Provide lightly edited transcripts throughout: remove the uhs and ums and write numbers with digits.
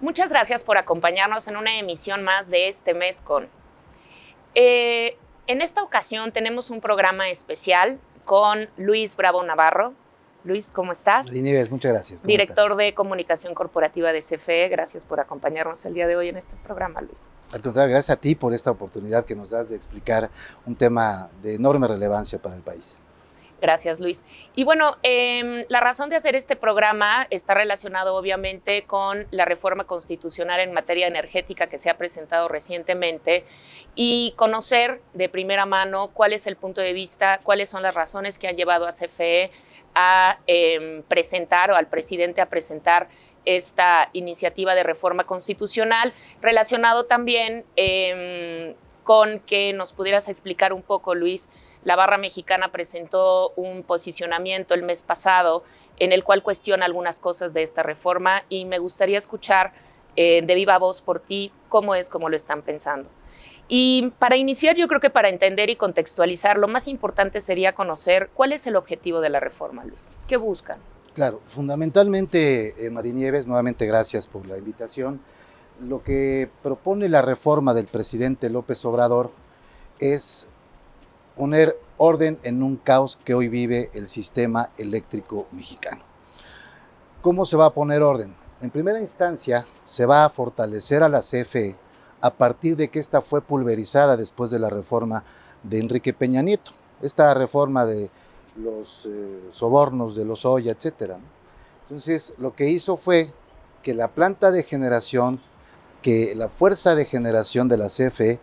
Muchas gracias por acompañarnos en una emisión más de este mes con. En esta ocasión tenemos un programa especial con Luis Bravo Navarro. Luis, ¿cómo estás? Nieves, muchas gracias. Director de Comunicación Corporativa de CFE. Gracias por acompañarnos el día de hoy en este programa, Luis. Al contrario, gracias a ti por esta oportunidad que nos das de explicar un tema de enorme relevancia para el país. Gracias, Luis. Y bueno, la razón de hacer este programa está relacionado obviamente con la reforma constitucional en materia energética que se ha presentado recientemente y conocer de primera mano cuál es el punto de vista, cuáles son las razones que han llevado a CFE a presentar o al presidente a presentar esta iniciativa de reforma constitucional, relacionado también con que nos pudieras explicar un poco, Luis. La Barra Mexicana presentó un posicionamiento el mes pasado en el cual cuestiona algunas cosas de esta reforma y me gustaría escuchar de viva voz por ti cómo lo están pensando. Y para iniciar, yo creo que para entender y contextualizar, lo más importante sería conocer cuál es el objetivo de la reforma, Luis. ¿Qué buscan? Claro, fundamentalmente, Marinieves, nuevamente gracias por la invitación. Lo que propone la reforma del presidente López Obrador es poner orden en un caos que hoy vive el sistema eléctrico mexicano. ¿Cómo se va a poner orden? En primera instancia, se va a fortalecer a la CFE a partir de que esta fue pulverizada después de la reforma de Enrique Peña Nieto, esta reforma de los sobornos de los Oya, etc. Entonces, lo que hizo fue que la planta de generación, que la fuerza de generación de la CFE,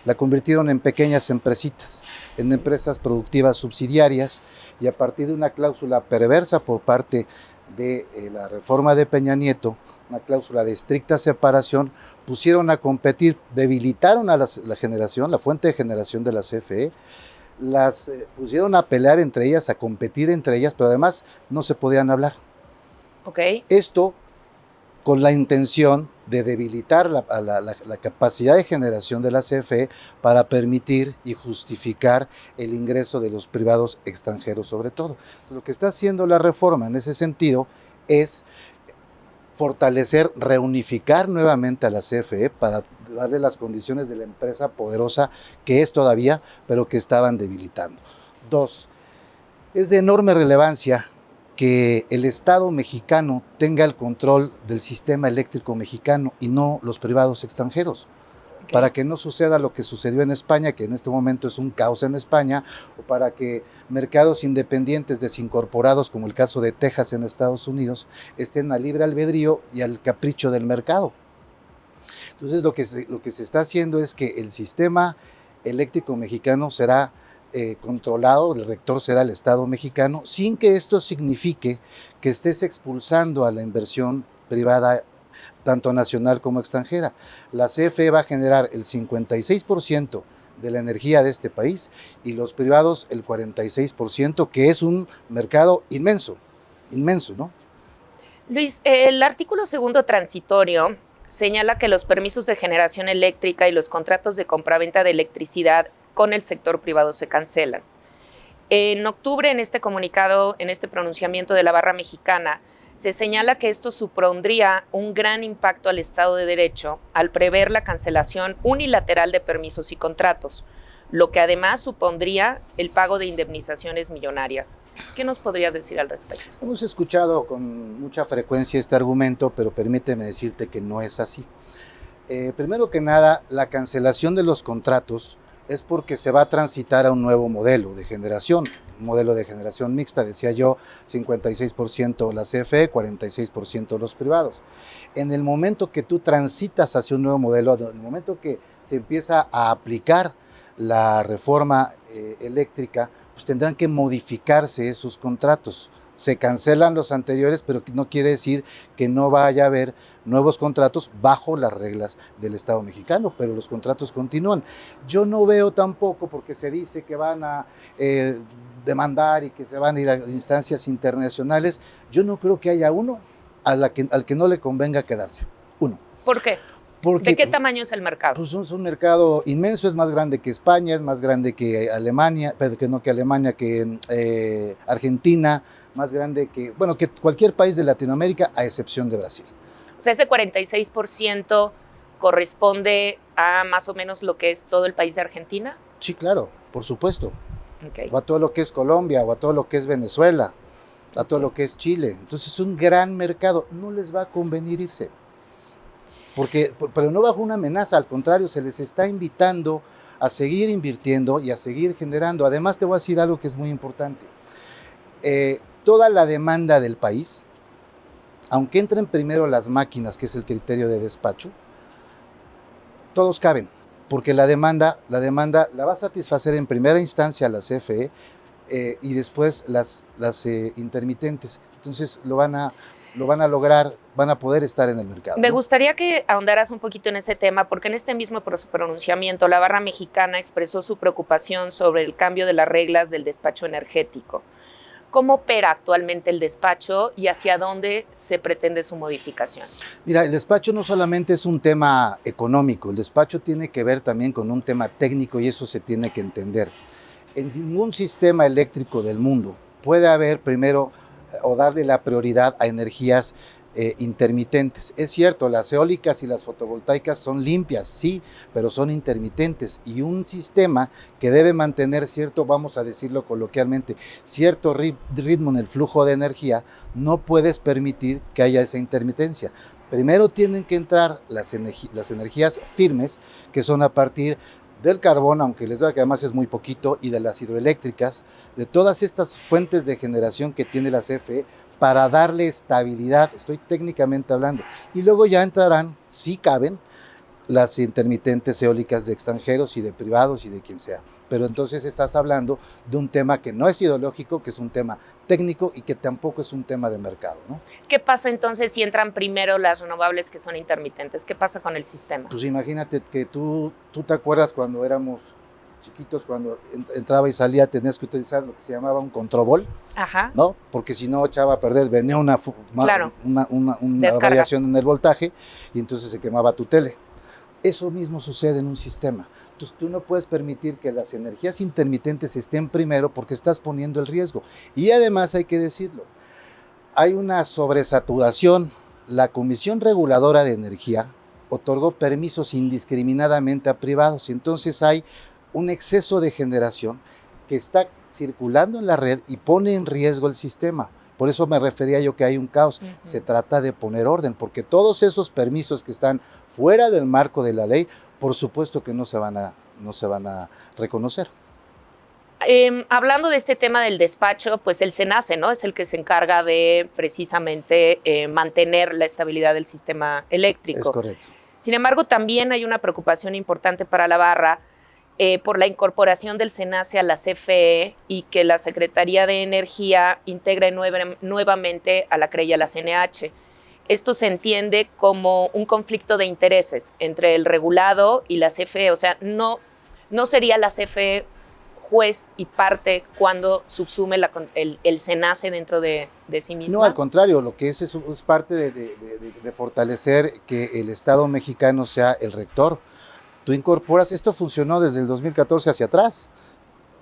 la convirtieron en pequeñas empresitas, en empresas productivas subsidiarias, y a partir de una cláusula perversa por parte de la reforma de Peña Nieto, una cláusula de estricta separación, pusieron a competir, debilitaron a la generación, la fuente de generación de la CFE, las pusieron a pelear entre ellas, a competir entre ellas, pero además no se podían hablar. Okay. Esto con la intención de debilitar la capacidad de generación de la CFE para permitir y justificar el ingreso de los privados extranjeros sobre todo. Lo que está haciendo la reforma en ese sentido es fortalecer, reunificar nuevamente a la CFE para darle las condiciones de la empresa poderosa que es todavía, pero que estaban debilitando. Dos, es de enorme relevancia que el Estado mexicano tenga el control del sistema eléctrico mexicano y no los privados extranjeros, para que no suceda lo que sucedió en España, que en este momento es un caos en España, o para que mercados independientes desincorporados, como el caso de Texas en Estados Unidos, estén al libre albedrío y al capricho del mercado. Entonces lo que se está haciendo es que el sistema eléctrico mexicano será controlado, el rector será el Estado mexicano, sin que esto signifique que estés expulsando a la inversión privada, tanto nacional como extranjera. La CFE va a generar el 56% de la energía de este país y los privados el 46%, que es un mercado inmenso, ¿no? Luis, el artículo segundo transitorio señala que los permisos de generación eléctrica y los contratos de compraventa de electricidad con el sector privado se cancelan. En octubre, en este comunicado, en este pronunciamiento de la Barra Mexicana, se señala que esto supondría un gran impacto al Estado de Derecho al prever la cancelación unilateral de permisos y contratos, lo que además supondría el pago de indemnizaciones millonarias. ¿Qué nos podrías decir al respecto? Hemos escuchado con mucha frecuencia este argumento, pero permíteme decirte que no es así. Primero que nada, la cancelación de los contratos es porque se va a transitar a un nuevo modelo de generación, un modelo de generación mixta, decía yo, 56% la CFE, 46% los privados. En el momento que tú transitas hacia un nuevo modelo, en el momento que se empieza a aplicar la reforma eléctrica, pues tendrán que modificarse esos contratos. Se cancelan los anteriores, pero no quiere decir que no vaya a haber nuevos contratos bajo las reglas del Estado mexicano, pero los contratos continúan. Yo no veo tampoco, porque se dice que van a demandar y que se van a ir a instancias internacionales, yo no creo que haya uno al que no le convenga quedarse. Uno. ¿Por qué? Porque, ¿de qué tamaño es el mercado? Pues es un mercado inmenso, es más grande que España, es más grande que Alemania, que Argentina, más grande que, bueno, que cualquier país de Latinoamérica, a excepción de Brasil. O sea, ese 46% corresponde a más o menos lo que es todo el país de Argentina. Sí, claro, por supuesto. Okay. O a todo lo que es Colombia, o a todo lo que es Venezuela, a todo lo que es Chile. Entonces es un gran mercado. No les va a convenir irse. Pero no bajo una amenaza, al contrario, se les está invitando a seguir invirtiendo y a seguir generando. Además, te voy a decir algo que es muy importante. Toda la demanda del país, aunque entren primero las máquinas, que es el criterio de despacho, todos caben, porque la demanda la va a satisfacer en primera instancia la CFE y después las intermitentes. Entonces lo van a lograr, van a poder estar en el mercado. Me gustaría que ahondaras un poquito en ese tema, porque en este mismo pronunciamiento la barra mexicana expresó su preocupación sobre el cambio de las reglas del despacho energético. ¿Cómo opera actualmente el despacho y hacia dónde se pretende su modificación? Mira, el despacho no solamente es un tema económico, el despacho tiene que ver también con un tema técnico y eso se tiene que entender. En ningún sistema eléctrico del mundo puede haber primero o darle la prioridad a energías intermitentes. Es cierto, las eólicas y las fotovoltaicas son limpias, sí, pero son intermitentes y un sistema que debe mantener cierto, vamos a decirlo coloquialmente, cierto ritmo en el flujo de energía, no puedes permitir que haya esa intermitencia. Primero tienen que entrar las energías firmes, que son a partir del carbón, aunque les digo que además es muy poquito, y de las hidroeléctricas, de todas estas fuentes de generación que tiene la CFE, para darle estabilidad, estoy técnicamente hablando. Y luego ya entrarán, si caben, las intermitentes eólicas de extranjeros y de privados y de quien sea. Pero entonces estás hablando de un tema que no es ideológico, que es un tema técnico y que tampoco es un tema de mercado, ¿no? ¿Qué pasa entonces si entran primero las renovables que son intermitentes? ¿Qué pasa con el sistema? Pues imagínate que tú te acuerdas cuando éramos chiquitos, cuando entraba y salía, tenías que utilizar lo que se llamaba un controbol, Ajá. ¿no? Porque si no echaba a perder, venía una variación en el voltaje y entonces se quemaba tu tele. Eso mismo sucede en un sistema. Entonces tú no puedes permitir que las energías intermitentes estén primero porque estás poniendo el riesgo. Y además hay que decirlo, hay una sobresaturación. La Comisión Reguladora de Energía otorgó permisos indiscriminadamente a privados y entonces hay un exceso de generación que está circulando en la red y pone en riesgo el sistema. Por eso me refería yo que hay un caos. Se trata de poner orden, porque todos esos permisos que están fuera del marco de la ley, por supuesto que no se van a reconocer. Hablando de este tema del despacho, pues el SENACE, ¿no? Es el que se encarga de precisamente mantener la estabilidad del sistema eléctrico. Es correcto. Sin embargo, también hay una preocupación importante para la barra por la incorporación del SENACE a la CFE y que la Secretaría de Energía integre nuevamente a la CRE y a la CNH. Esto se entiende como un conflicto de intereses entre el regulado y la CFE. O sea, no sería la CFE juez y parte cuando subsume el SENACE dentro de sí misma. No, al contrario, lo que es parte de fortalecer que el Estado mexicano sea el rector. Tú incorporas, esto funcionó desde el 2014 hacia atrás.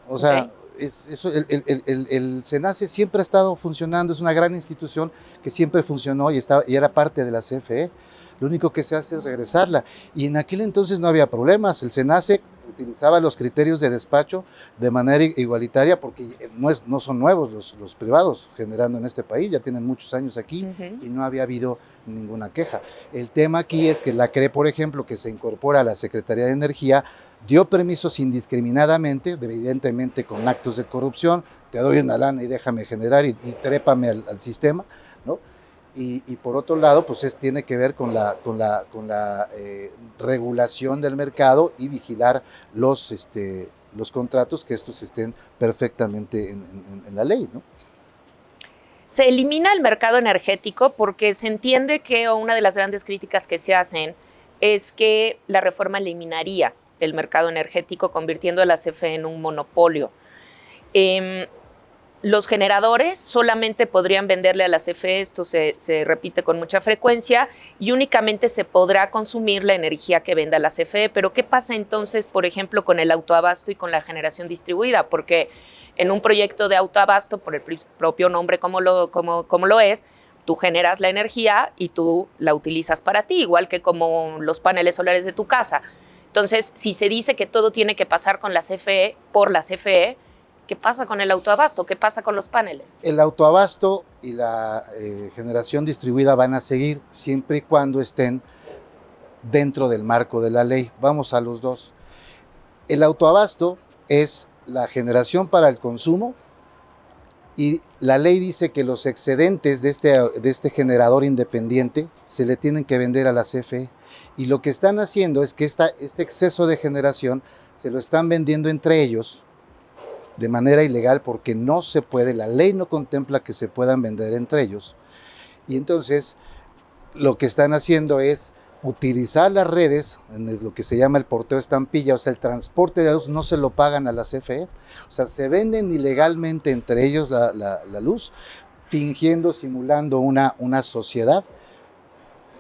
O sea, el SENACE siempre ha estado funcionando, es una gran institución que siempre funcionó y era parte de la CFE. Lo único que se hace es regresarla. Y en aquel entonces no había problemas. El SENACE utilizaba los criterios de despacho de manera igualitaria porque no son nuevos los privados generando en este país, ya tienen muchos años aquí y no había habido ninguna queja. El tema aquí es que la CRE, por ejemplo, que se incorpora a la Secretaría de Energía, dio permisos indiscriminadamente, evidentemente con actos de corrupción, te doy una lana y déjame generar y trépame al sistema, ¿no? Y por otro lado, pues tiene que ver con la regulación del mercado y vigilar los contratos, que estos estén perfectamente en la ley, ¿no? Se elimina el mercado energético porque se entiende que una de las grandes críticas que se hacen es que la reforma eliminaría el mercado energético, convirtiendo a la CFE en un monopolio. Los generadores solamente podrían venderle a la CFE, esto se repite con mucha frecuencia, y únicamente se podrá consumir la energía que venda la CFE. Pero ¿qué pasa entonces, por ejemplo, con el autoabasto y con la generación distribuida? Porque en un proyecto de autoabasto, por el propio nombre como lo es, tú generas la energía y tú la utilizas para ti, igual que como los paneles solares de tu casa. Entonces, si se dice que todo tiene que pasar con la CFE, por la CFE, ¿qué pasa con el autoabasto? ¿Qué pasa con los paneles? El autoabasto y la generación distribuida van a seguir siempre y cuando estén dentro del marco de la ley. Vamos a los dos. El autoabasto es la generación para el consumo y la ley dice que los excedentes de este generador independiente se le tienen que vender a la CFE. Y lo que están haciendo es que este exceso de generación se lo están vendiendo entre ellos de manera ilegal porque no se puede, la ley no contempla que se puedan vender entre ellos. Y entonces lo que están haciendo es utilizar las redes, en lo que se llama el porteo estampilla, o sea, el transporte de la luz no se lo pagan a la CFE, o sea, se venden ilegalmente entre ellos la luz, fingiendo, simulando una sociedad,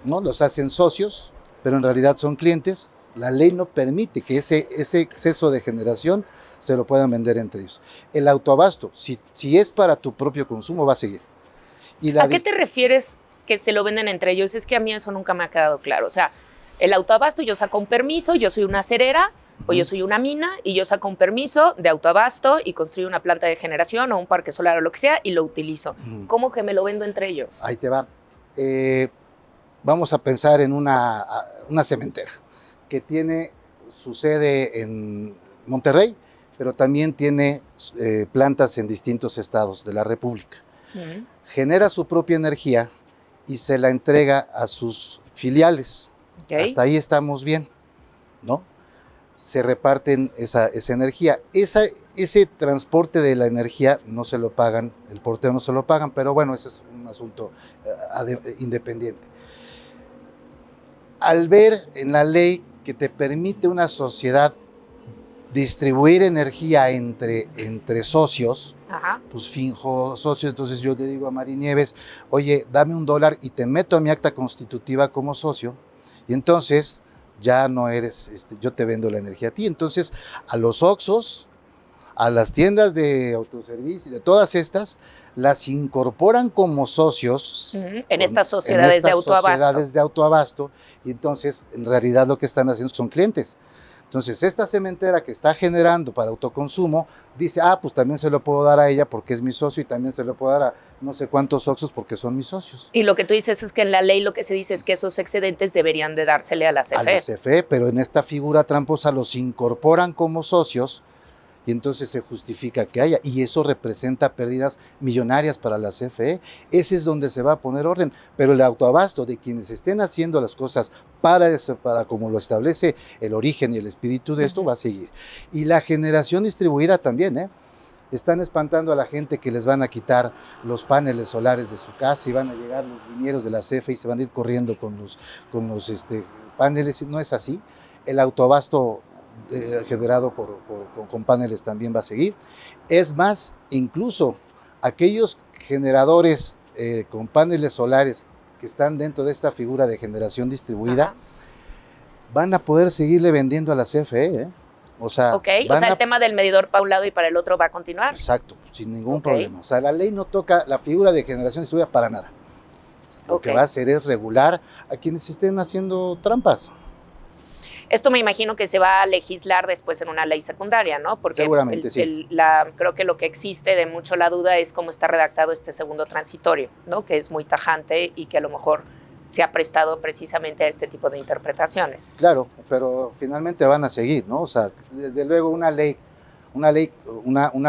¿no? Los hacen socios, pero en realidad son clientes. La ley no permite que ese exceso de generación se lo puedan vender entre ellos. El autoabasto, si es para tu propio consumo, va a seguir. ¿A qué te refieres que se lo venden entre ellos? Es que a mí eso nunca me ha quedado claro. O sea, el autoabasto, yo saco un permiso, yo soy una cerera o yo soy una mina y yo saco un permiso de autoabasto y construyo una planta de generación o un parque solar o lo que sea y lo utilizo. ¿Cómo que me lo vendo entre ellos? Ahí te va. Vamos a pensar en una cementera que tiene su sede en Monterrey, pero también tiene plantas en distintos estados de la República. Genera su propia energía y se la entrega a sus filiales. Okay. Hasta ahí estamos bien, ¿no? Se reparten esa energía. Ese transporte de la energía no se lo pagan, el porteo no se lo pagan, pero bueno, ese es un asunto independiente. Al ver en la ley que te permite una sociedad distribuir energía entre socios, ajá, pues finjo socio, entonces yo le digo a Mari Nieves, oye, dame $1 y te meto a mi acta constitutiva como socio, y entonces ya no eres, yo te vendo la energía a ti. Entonces a los Oxxos, a las tiendas de autoservicio, de todas estas, las incorporan como socios en estas sociedades de autoabasto, y entonces en realidad lo que están haciendo son clientes. Entonces, esta cementera que está generando para autoconsumo, dice, pues también se lo puedo dar a ella porque es mi socio y también se lo puedo dar a no sé cuántos Oxxos porque son mis socios. Y lo que tú dices es que en la ley lo que se dice es que esos excedentes deberían de dársele a la CFE. A la CFE, pero en esta figura tramposa los incorporan como socios y entonces se justifica que haya, y eso representa pérdidas millonarias para la CFE. Ese es donde se va a poner orden, pero el autoabasto de quienes estén haciendo las cosas para como lo establece el origen y el espíritu de esto va a seguir. Y la generación distribuida también, están espantando a la gente que les van a quitar los paneles solares de su casa y van a llegar los viñeros de la CFE y se van a ir corriendo con los paneles. No es así. El autoabasto generado con paneles también va a seguir. Es más, incluso aquellos generadores con paneles solares que están dentro de esta figura de generación distribuida, van a poder seguirle vendiendo a la CFE, O sea, el tema del medidor para un lado y para el otro va a continuar. Exacto, sin ningún problema. O sea, la ley no toca la figura de generación distribuida para nada. Lo que va a hacer es regular a quienes estén haciendo trampas. Esto me imagino que se va a legislar después en una ley secundaria, ¿no? Porque seguramente sí. Creo que lo que existe de mucho la duda es cómo está redactado este segundo transitorio, ¿no? Que es muy tajante y que a lo mejor se ha prestado precisamente a este tipo de interpretaciones. Claro, pero finalmente van a seguir, ¿no? O sea, desde luego una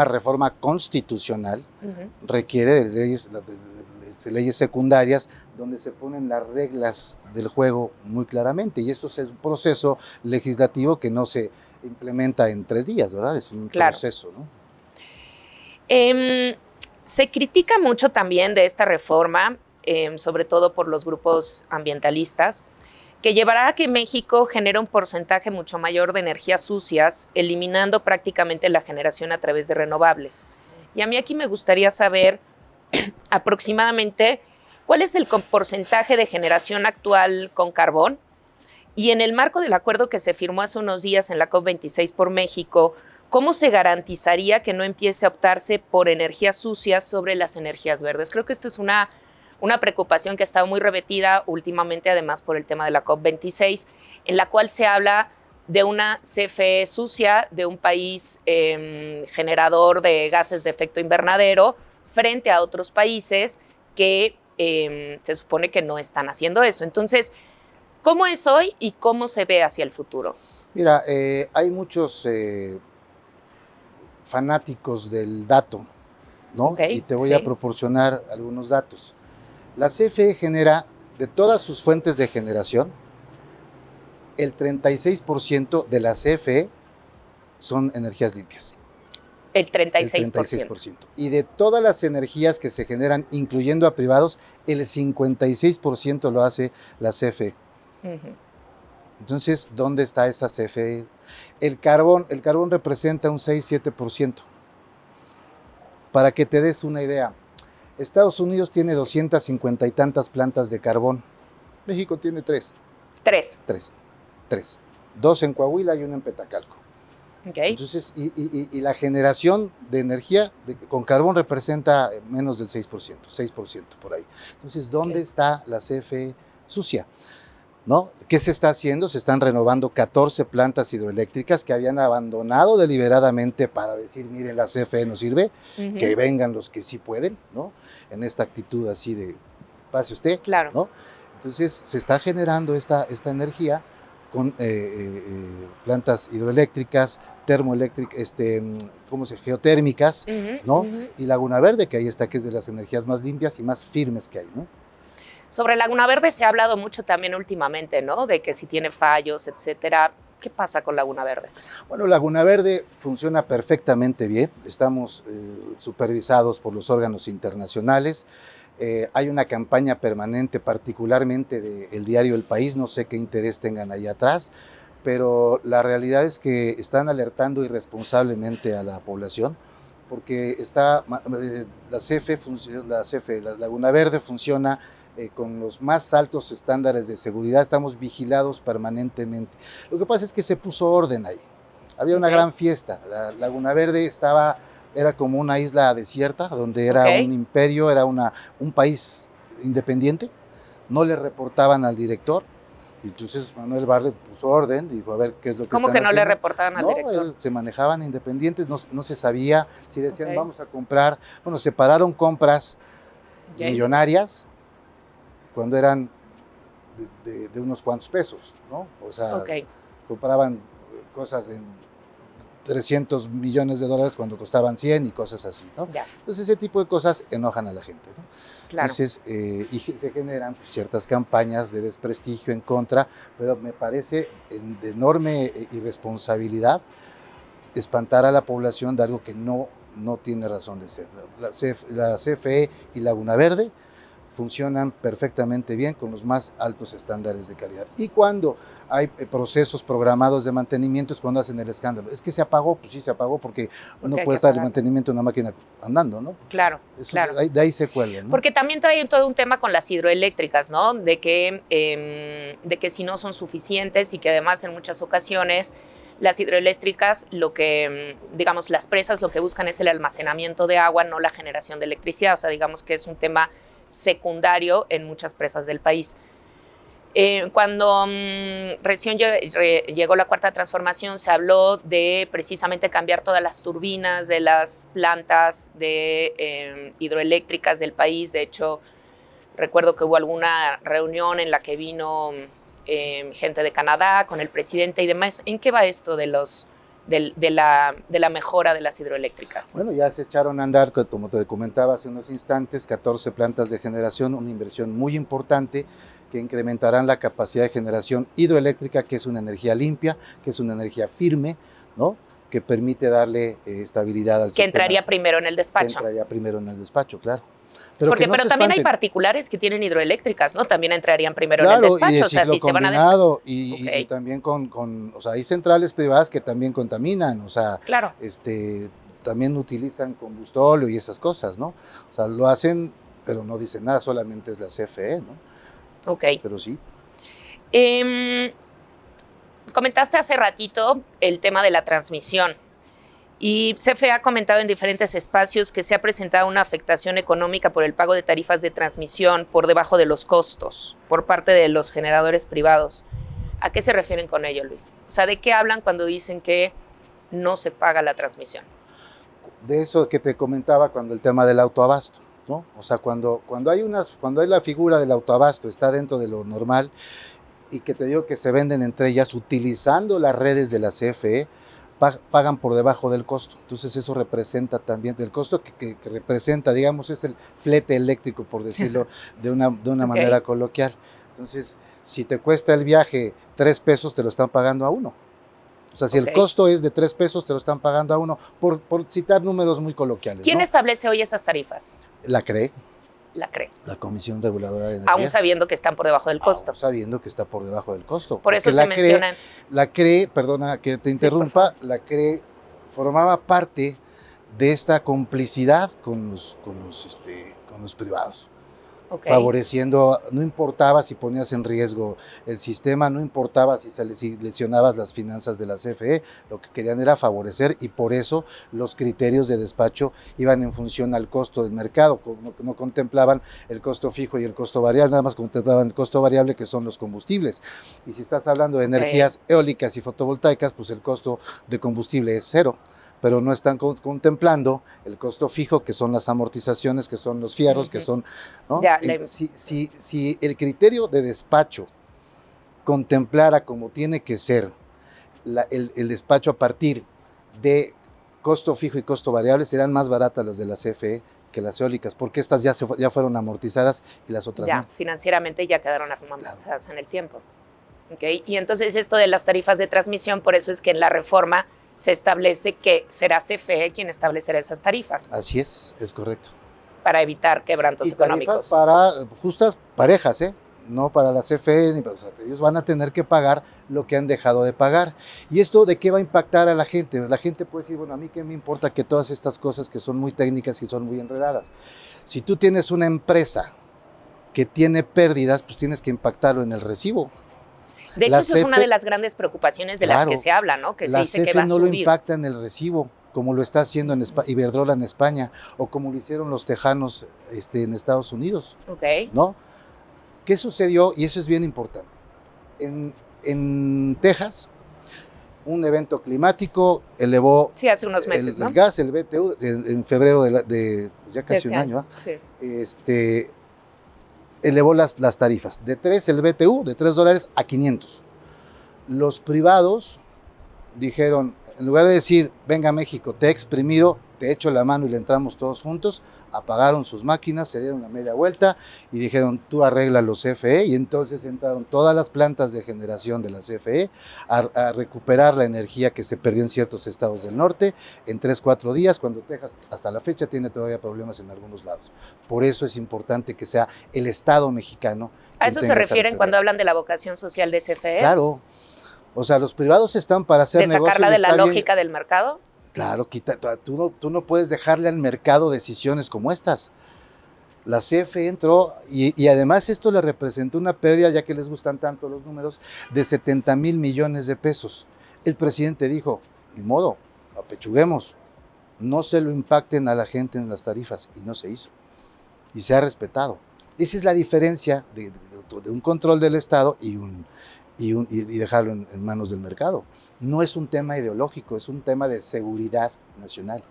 reforma constitucional requiere de leyes secundarias donde se ponen las reglas del juego muy claramente, y esto es un proceso legislativo que no se implementa en 3 días, ¿verdad? Es un proceso, ¿no? Se critica mucho también de esta reforma, sobre todo por los grupos ambientalistas, que llevará a que México genere un porcentaje mucho mayor de energías sucias, eliminando prácticamente la generación a través de renovables. Y a mí aquí me gustaría saber aproximadamente cuál es el porcentaje de generación actual con carbón, y en el marco del acuerdo que se firmó hace unos días en la COP26 por México, ¿cómo se garantizaría que no empiece a optarse por energías sucias sobre las energías verdes? Creo que esto es una una preocupación que ha estado muy repetida últimamente, además por el tema de la COP26, en la cual se habla de una CFE sucia, de un país generador de gases de efecto invernadero, frente a otros países que se supone que no están haciendo eso. Entonces, ¿cómo es hoy y cómo se ve hacia el futuro? Mira, hay muchos fanáticos del dato, ¿no? Okay, y te voy a proporcionar algunos datos. La CFE genera, de todas sus fuentes de generación, el 36% de la CFE son energías limpias. El 36%. El 36%. Y de todas las energías que se generan, incluyendo a privados, el 56% lo hace la CFE. Entonces, ¿dónde está esa CFE? El carbón representa un 6-7%. Para que te des una idea, Estados Unidos tiene 250 y tantas plantas de carbón. México tiene 3. 3. 2 en Coahuila y 1 en Petacalco. Okay. Entonces, y la generación de energía con carbón representa menos del 6%, 6% por ahí. Entonces, ¿dónde está la CFE sucia? ¿No? ¿Qué se está haciendo? Se están renovando 14 plantas hidroeléctricas que habían abandonado deliberadamente para decir, miren, la CFE no sirve, que vengan los que sí pueden, ¿no? En esta actitud así de, pase usted, claro, ¿no? Entonces, se está generando esta energía con plantas hidroeléctricas, termoeléctricas, geotérmicas, ¿no? Y Laguna Verde, que ahí está, que es de las energías más limpias y más firmes que hay, ¿no? Sobre Laguna Verde se ha hablado mucho también últimamente, ¿no? De que si tiene fallos, etcétera. ¿Qué pasa con Laguna Verde? Bueno, Laguna Verde funciona perfectamente bien. Estamos supervisados por los órganos internacionales. Hay una campaña permanente, particularmente del diario El País, no sé qué interés tengan ahí atrás, pero la realidad es que están alertando irresponsablemente a la población, porque la Laguna Verde funciona con los más altos estándares de seguridad, estamos vigilados permanentemente. Lo que pasa es que se puso orden ahí, había una gran fiesta, la Laguna Verde era como una isla desierta, donde era un imperio, era un país independiente, no le reportaban al director, y entonces Manuel Bartlett puso orden, dijo, a ver, ¿qué es lo que están haciendo? ¿Cómo que no le reportaban al director? Se manejaban independientes, no se sabía si decían, vamos a comprar, bueno, separaron compras millonarias, cuando eran de unos cuantos pesos, ¿no? O sea, compraban cosas de $300 millones cuando costaban 100 y cosas así, ¿no? Entonces ese tipo de cosas enojan a la gente, ¿no? Claro. Entonces, y se generan ciertas campañas de desprestigio en contra, pero me parece de enorme irresponsabilidad espantar a la población de algo que no tiene razón de ser. La CFE y Laguna Verde funcionan perfectamente bien con los más altos estándares de calidad. Y cuando hay procesos programados de mantenimiento es cuando hacen el escándalo. Es que se apagó, pues sí se apagó porque no puede estar el mantenimiento de una máquina andando, ¿no? Claro, eso, claro. De ahí se cuelga, ¿no? Porque también trae todo un tema con las hidroeléctricas, ¿no? De que si no son suficientes y que además en muchas ocasiones las hidroeléctricas, digamos, las presas lo que buscan es el almacenamiento de agua, no la generación de electricidad. O sea, digamos que es un tema secundario en muchas presas del país. Cuando recién llegó la Cuarta Transformación, se habló de precisamente cambiar todas las turbinas de las plantas hidroeléctricas del país. De hecho, recuerdo que hubo alguna reunión en la que vino gente de Canadá con el presidente y demás. ¿En qué va esto de la mejora de las hidroeléctricas? Bueno, ya se echaron a andar, como te comentaba hace unos instantes, 14 plantas de generación, una inversión muy importante que incrementarán la capacidad de generación hidroeléctrica, que es una energía limpia, que es una energía firme, ¿no? Que permite darle estabilidad al sistema. Que entraría primero en el despacho. Que entraría primero en el despacho, claro. Pero también hay particulares que tienen hidroeléctricas, ¿no? También entrarían primero en el despacho. Y de o sea, si se van a y también o sea, hay centrales privadas que también contaminan, o sea, claro. También utilizan combustóleo y esas cosas, ¿no? O sea, lo hacen, pero no dicen nada, solamente es la CFE, ¿no? Ok. Pero sí. Comentaste hace ratito el tema de la transmisión. Y CFE ha comentado en diferentes espacios que se ha presentado una afectación económica por el pago de tarifas de transmisión por debajo de los costos por parte de los generadores privados. ¿A qué se refieren con ello, Luis? O sea, ¿de qué hablan cuando dicen que no se paga la transmisión? De eso que te comentaba cuando el tema del autoabasto, ¿no? O sea, cuando hay la figura del autoabasto, está dentro de lo normal, y que te digo que se venden entre ellas utilizando las redes de la CFE, pagan por debajo del costo. Entonces eso representa también, el costo que representa, digamos, es el flete eléctrico, por decirlo de una manera coloquial. Entonces, si te cuesta el viaje 3 pesos, te lo están pagando a 1. O sea, si el costo es de 3 pesos, te lo están pagando a 1, por citar números muy coloquiales. ¿Quién ¿no? establece hoy esas tarifas? La CRE. La CRE. La Comisión Reguladora de Energía. Aún sabiendo que están por debajo del costo. Aún sabiendo que está por debajo del costo. Por eso se mencionan. La CRE, perdona que te interrumpa, la CRE formaba parte de esta complicidad con los privados. Favoreciendo, no importaba si ponías en riesgo el sistema, no importaba si lesionabas las finanzas de la CFE, lo que querían era favorecer, y por eso los criterios de despacho iban en función al costo del mercado, no contemplaban el costo fijo y el costo variable, nada más contemplaban el costo variable, que son los combustibles. Y si estás hablando de energías eólicas y fotovoltaicas, pues el costo de combustible es 0. Pero no están contemplando el costo fijo, que son las amortizaciones, que son los fierros, que son, ¿no? Si el criterio de despacho contemplara como tiene que ser el despacho a partir de costo fijo y costo variable, serán más baratas las de la CFE que las eólicas, porque estas ya fueron amortizadas y las otras no. Financieramente ya quedaron amortizadas en el tiempo. Y entonces esto de las tarifas de transmisión, por eso es que en la reforma se establece que será CFE quien establecerá esas tarifas. Así es correcto. Para evitar quebrantos económicos. Y tarifas para justas parejas, no para la CFE, o sea, ellos van a tener que pagar lo que han dejado de pagar. ¿Y esto de qué va a impactar a la gente? La gente puede decir, bueno, a mí qué me importa que todas estas cosas que son muy técnicas y son muy enredadas. Si tú tienes una empresa que tiene pérdidas, pues tienes que impactarlo en el recibo. De hecho, eso es una de las grandes preocupaciones de las que se habla, ¿no? Que se dice que va a subir. La CFE no lo impacta en el recibo, como lo está haciendo Iberdrola en España, o como lo hicieron los tejanos en Estados Unidos. ¿No? ¿Qué sucedió? Y eso es bien importante. En Texas, un evento climático elevó hace unos meses, el gas, el BTU, en febrero de ya casi un año. Sí. Elevó las tarifas, de 3 el BTU, de $3 a 500. Los privados dijeron, en lugar de decir, venga México, te he exprimido, te echo la mano y le entramos todos juntos, apagaron sus máquinas, se dieron una media vuelta y dijeron, tú arregla los CFE, y entonces entraron todas las plantas de generación de la CFE a recuperar la energía que se perdió en ciertos estados del norte en 3-4 días, cuando Texas hasta la fecha tiene todavía problemas en algunos lados. Por eso es importante que sea el Estado mexicano. ¿A eso se refieren cuando hablan de la vocación social de CFE? Claro. O sea, los privados están para hacer negocios. ¿De sacarla de la lógica del mercado? Claro, tú no puedes dejarle al mercado decisiones como estas. La CFE entró y además esto le representó una pérdida, ya que les gustan tanto los números, de 70,000 millones de pesos. El presidente dijo, ni modo, apechuguemos, no se lo impacten a la gente en las tarifas, y no se hizo. Y se ha respetado. Esa es la diferencia de un control del Estado y dejarlo en manos del mercado. No es un tema ideológico, es un tema de seguridad nacional.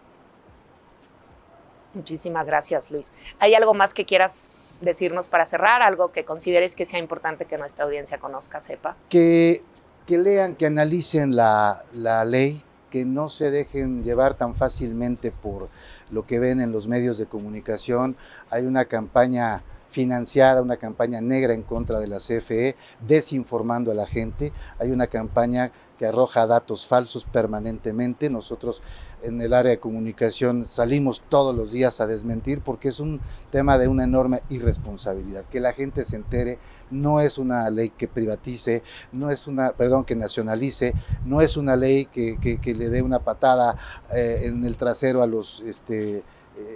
Muchísimas gracias, Luis. ¿Hay algo más que quieras decirnos para cerrar? ¿Algo que consideres que sea importante que nuestra audiencia conozca, sepa? Que lean, que analicen la ley, que no se dejen llevar tan fácilmente por lo que ven en los medios de comunicación. Hay una campaña financiada, una campaña negra en contra de la CFE, desinformando a la gente. Hay una campaña que arroja datos falsos permanentemente. Nosotros en el área de comunicación salimos todos los días a desmentir, porque es un tema de una enorme irresponsabilidad. Que la gente se entere, no es una ley que privatice, que nacionalice, no es una ley que le dé una patada en el trasero a los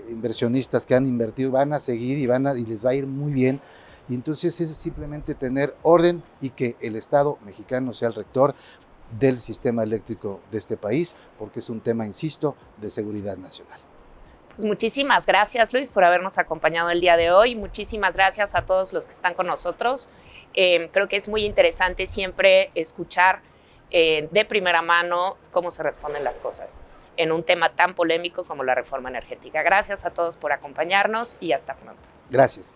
inversionistas que han invertido. Van a seguir y les va a ir muy bien. Y entonces es simplemente tener orden y que el Estado mexicano sea el rector, del sistema eléctrico de este país, porque es un tema, insisto, de seguridad nacional. Pues muchísimas gracias, Luis, por habernos acompañado el día de hoy. Muchísimas gracias a todos los que están con nosotros. Creo que es muy interesante siempre escuchar de primera mano cómo se responden las cosas en un tema tan polémico como la reforma energética. Gracias a todos por acompañarnos y hasta pronto. Gracias.